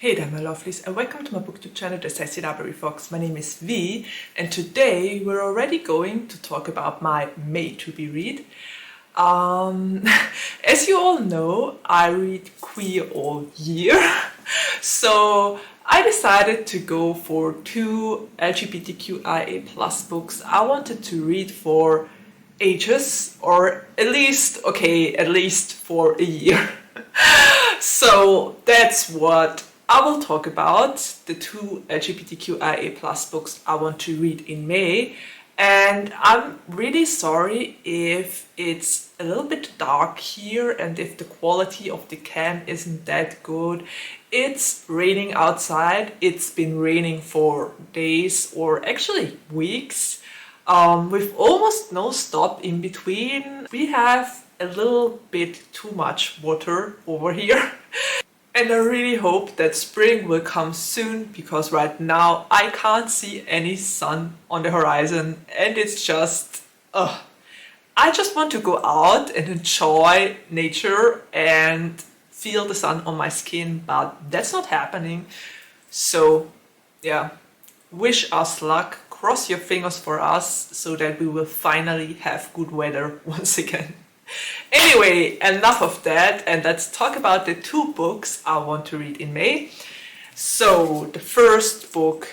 Hey there my lovelies, and welcome to my booktube channel, The Sassy Library Fox. My name is V, and today we're already going to talk about my May to be read. As you all know, I read queer all year, so I decided to go for two LGBTQIA+ books I wanted to read for ages, or at least for a year. So that's what I will talk about, the two LGBTQIA+ books I want to read in May. And I'm really sorry if it's a little bit dark here and if the quality of the cam isn't that good. It's raining outside. It's been raining for days or actually weeks, with almost no stop in between. We have a little bit too much water over here. And I really hope that spring will come soon, because right now I can't see any sun on the horizon and it's just, I just want to go out and enjoy nature and feel the sun on my skin, but that's not happening. So yeah, wish us luck, cross your fingers for us so that we will finally have good weather once again. Anyway, enough of that, and let's talk about the two books I want to read in May. So the first book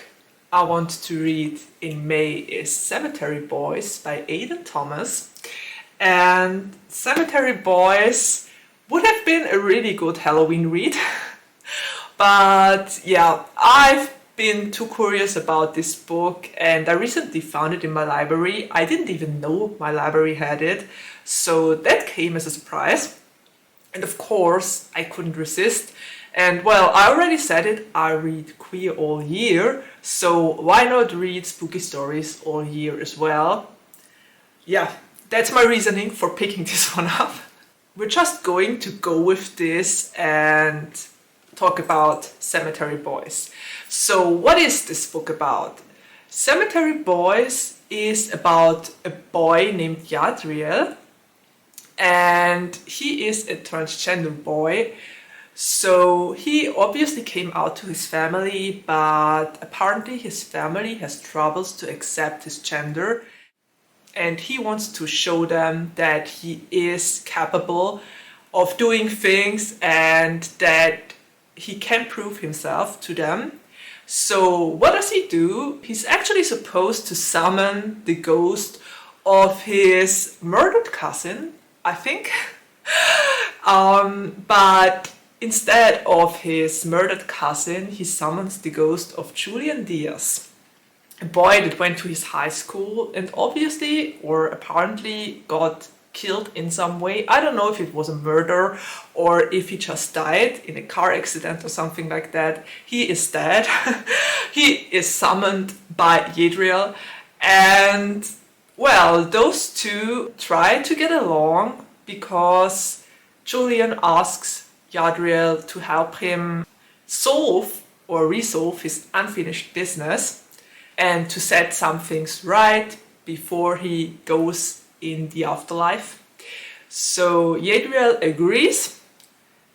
I want to read in May is Cemetery Boys by Aiden Thomas. And Cemetery Boys would have been a really good Halloween read. But yeah, I've been too curious about this book and I recently found it in my library. I didn't even know my library had it, so that came as a surprise. And of course I couldn't resist, and well, I already said it, I read queer all year, so why not read spooky stories all year as well? Yeah, that's my reasoning for picking this one up. We're just going to go with this and talk about Cemetery Boys. So what is this book about? Cemetery Boys is about a boy named Yadriel, and he is a transgender boy. So he obviously came out to his family, but apparently his family has troubles to accept his gender, and he wants to show them that he is capable of doing things and that he can prove himself to them. So what does he do? He's actually supposed to summon the ghost of his murdered cousin, I think. But instead of his murdered cousin, he summons the ghost of Julian Diaz, a boy that went to his high school and obviously or apparently got killed in some way. I don't know if it was a murder or if he just died in a car accident or something like that. He is dead. He is summoned by Yadriel, and well, those two try to get along because Julian asks Yadriel to help him solve or resolve his unfinished business and to set some things right before he goes in the afterlife. So Yadriel agrees,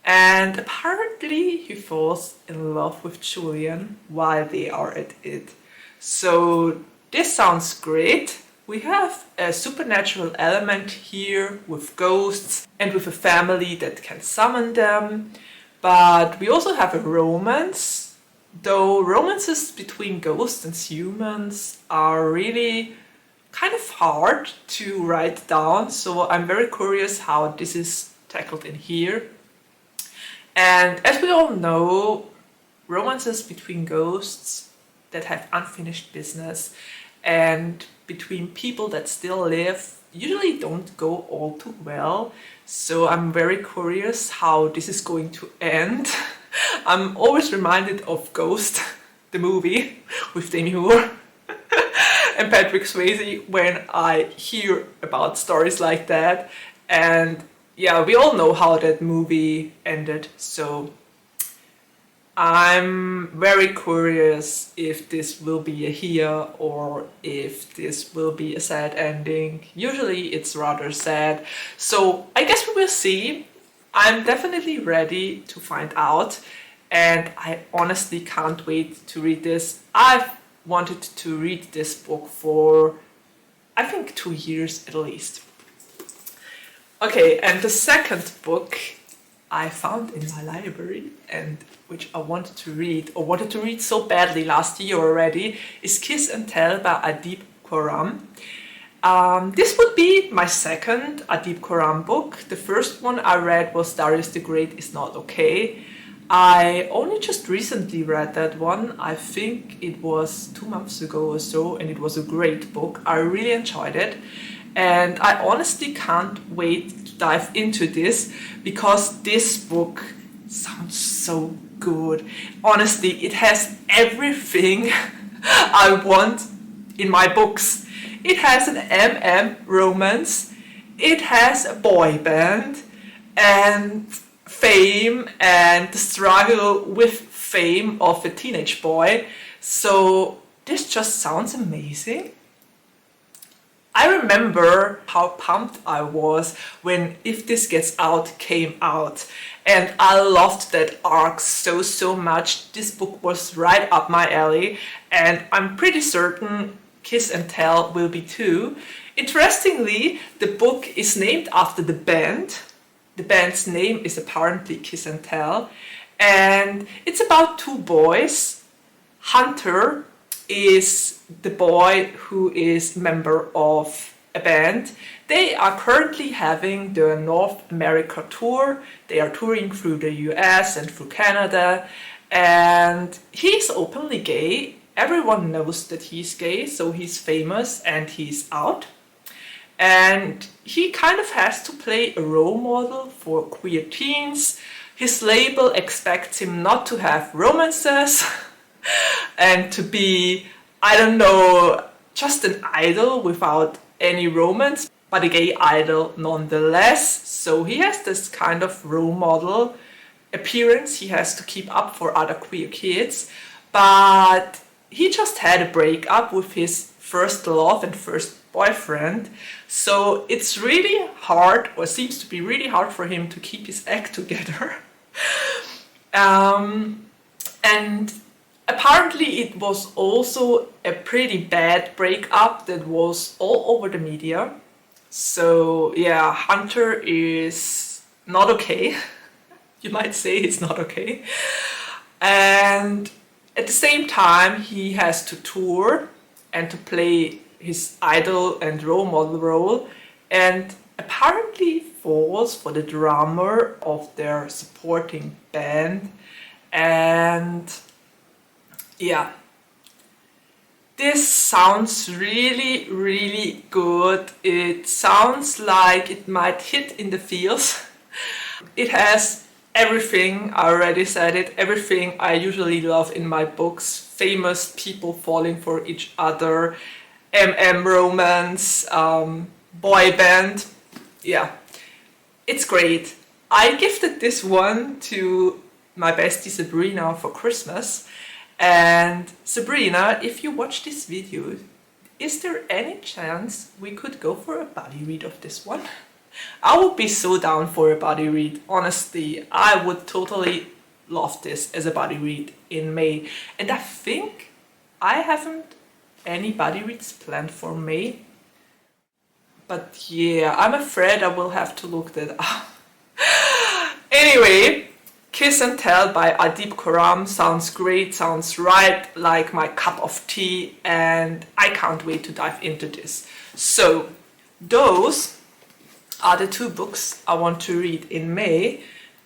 and apparently he falls in love with Julian while they are at it. So this sounds great. We have a supernatural element here with ghosts and with a family that can summon them, but we also have a romance, though romances between ghosts and humans are really kind of hard to write down, so I'm very curious how this is tackled in here. And as we all know, romances between ghosts that have unfinished business and between people that still live usually don't go all too well, so I'm very curious how this is going to end. I'm always reminded of Ghost, the movie with Demi Moore and Patrick Swayze when I hear about stories like that. And yeah, we all know how that movie ended, so I'm very curious if this will be a here or if this will be a sad ending. Usually it's rather sad, so I guess we will see. I'm definitely ready to find out. and I honestly can't wait to read this. I've wanted to read this book for, I think, 2 years at least. Okay, and the second book I found in my library, and which I wanted to read so badly last year already, is Kiss and Tell by Adib Khorram. This would be my second Adib Khorram book. The first one I read was Darius the Great is Not Okay. I only just recently read that one. I think it was 2 months ago or so, and it was a great book. I really enjoyed it, and I honestly can't wait to dive into this because this book sounds so good. Honestly, it has everything I want in my books. It has an MM romance, it has a boy band, and fame and the struggle with fame of a teenage boy. So this just sounds amazing. I remember how pumped I was when If This Gets Out came out, and I loved that arc so much. This book was right up my alley, and I'm pretty certain Kiss and Tell will be too. Interestingly, the book is named after the band. The band's name is apparently Kiss and Tell, and it's about 2 boys. Hunter is the boy who is member of a band. They are currently having the North America tour. They are touring through the US and through Canada, and he's openly gay. Everyone knows that he's gay, so he's famous and he's out. And he kind of has to play a role model for queer teens. His label expects him not to have romances and to be, I don't know, just an idol without any romance, but a gay idol nonetheless. So he has this kind of role model appearance he has to keep up for other queer kids. But he just had a breakup with his first love and first boyfriend, so it's really hard, or seems to be really hard for him to keep his act together. And apparently it was also a pretty bad breakup that was all over the media. So yeah, Hunter is not okay. You might say he's not okay. And at the same time, he has to tour and to play his idol and role model role, and apparently falls for the drummer of their supporting band. And yeah, this sounds really good. It sounds like it might hit in the feels. It has everything, I already said it, everything I usually love in my books. Famous people falling for each other, MM romance, boy band. Yeah, it's great. I gifted this one to my bestie Sabrina for Christmas. And Sabrina, if you watch this video, is there any chance we could go for a buddy read of this one? I would be so down for a buddy read. Honestly, I would totally love this as a buddy read in May. And I think I haven't any buddy reads planned for May. But yeah, I'm afraid I will have to look that up. Anyway, Kiss and Tell by Adib Khorram sounds great, sounds right like my cup of tea, and I can't wait to dive into this. So, those are the 2 books I want to read in May.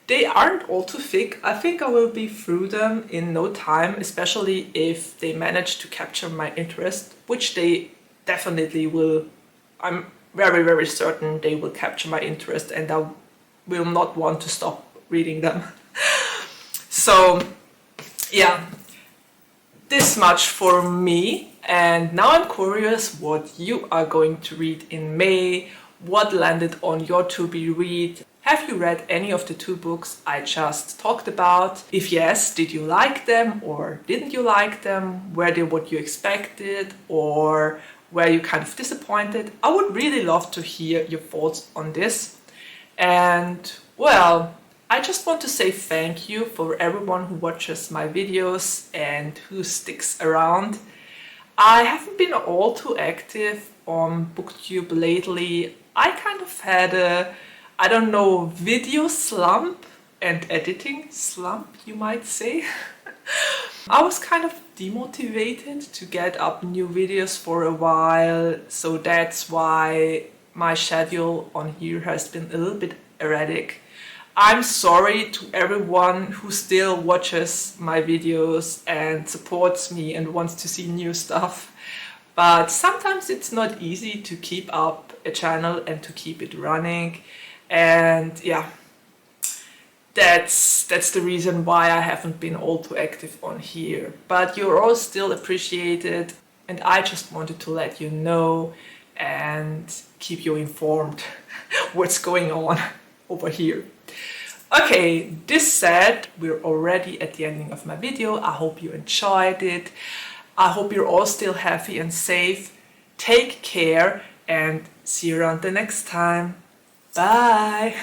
They aren't all too thick. I think I will be through them in no time, especially if they manage to capture my interest, which they definitely will. I'm very certain they will capture my interest, and I will not want to stop reading them. So yeah, this much for me, and now I'm curious what you are going to read in May. What landed on your to-be read? Have you read any of the 2 books I just talked about? If yes, did you like them or didn't you like them? Were they what you expected or were you kind of disappointed? I would really love to hear your thoughts on this. And well, I just want to say thank you for everyone who watches my videos and who sticks around. I haven't been all too active on BookTube lately. I kind of had a, I don't know, video slump and editing slump, you might say. I was kind of demotivated to get up new videos for a while, so that's why my schedule on here has been a little bit erratic. I'm sorry to everyone who still watches my videos and supports me and wants to see new stuff, but sometimes it's not easy to keep up a channel and to keep it running, and yeah, that's the reason why I haven't been all too active on here. But you're all still appreciated, and I just wanted to let you know and keep you informed what's going on over here. Okay, this said, we're already at the ending of my video. I hope you enjoyed it. I hope you're all still happy and safe. Take care and see you around the next time. Bye!